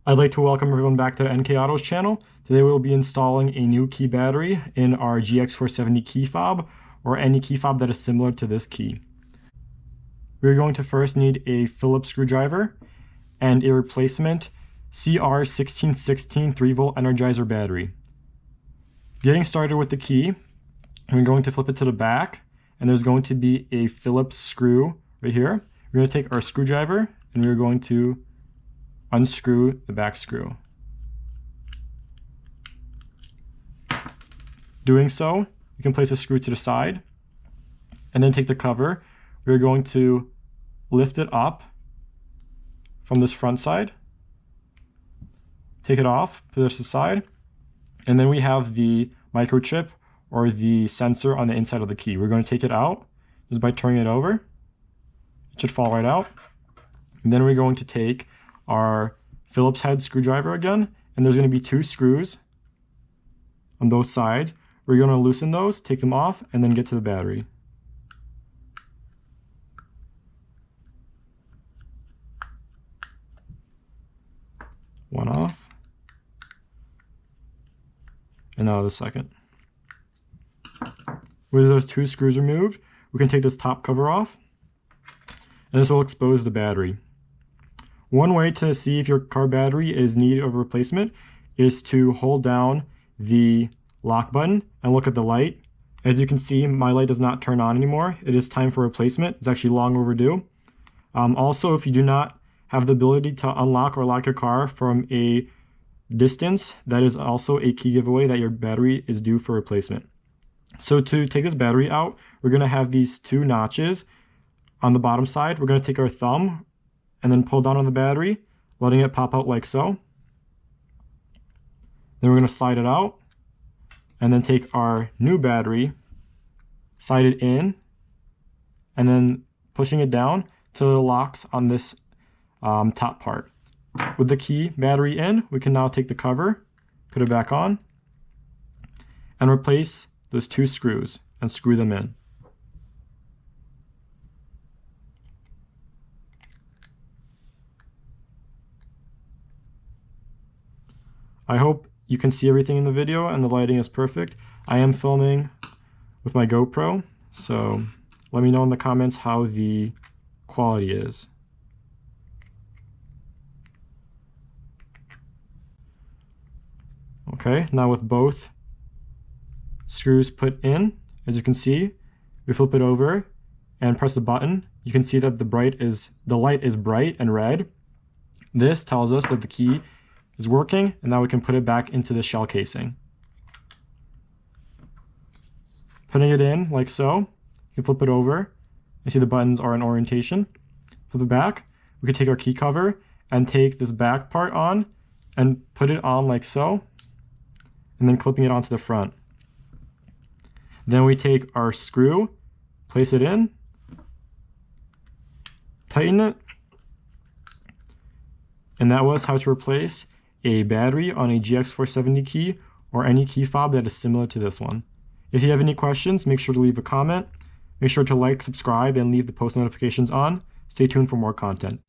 I'd like to welcome everyone back to the NK Autos channel. Today we'll be installing a new key battery in our GX470 key fob, or any key fob that is similar to this key. We're going to first need a Phillips screwdriver and a replacement CR1616 3-volt Energizer battery. Getting started with the key, we're going to flip it to the back, and there's going to be a Phillips screw right here. We're going to take our screwdriver and we're going to unscrew the back screw. Doing so, you can place a screw to the side and then take the cover. We're going to lift it up from this front side, take it off, put it to the side, and then we have the microchip or the sensor on the inside of the key. We're going to take it out just by turning it over. It should fall right out. And then we're going to take our Phillips head screwdriver again, and there's going to be 2 screws on both sides. We're going to loosen those, take them off, and then get to the battery. One off, and now the second. With those 2 screws removed, we can take this top cover off, and this will expose the battery. One way to see if your car battery is in need of replacement is to hold down the lock button and look at the light. As you can see, my light does not turn on anymore. It is time for replacement. It's actually long overdue. Also, if you do not have the ability to unlock or lock your car from a distance, that is also a key giveaway that your battery is due for replacement. So to take this battery out, we're going to have these 2 notches on the bottom side. We're going to take our thumb and then pull down on the battery, letting it pop out like so. Then we're going to slide it out, and then take our new battery, slide it in, and then pushing it down till it locks on this top part. With the key battery in, we can now take the cover, put it back on, and replace those 2 screws and screw them in. I hope you can see everything in the video and the lighting is perfect. I am filming with my GoPro, so let me know in the comments how the quality is. Okay, now with both screws put in, as you can see, we flip it over and press the button. You can see that the light is bright and red. This tells us that the key is working, and now we can put it back into the shell casing. Putting it in like so, you can flip it over. You see the buttons are in orientation. Flip it back. We can take our key cover and take this back part on and put it on like so, and then clipping it onto the front. Then we take our screw, place it in, tighten it, and that was how to replace a battery on a GX470 key or any key fob that is similar to this one. If you have any questions, make sure to leave a comment. Make sure to like, subscribe, and leave the post notifications on. Stay tuned for more content.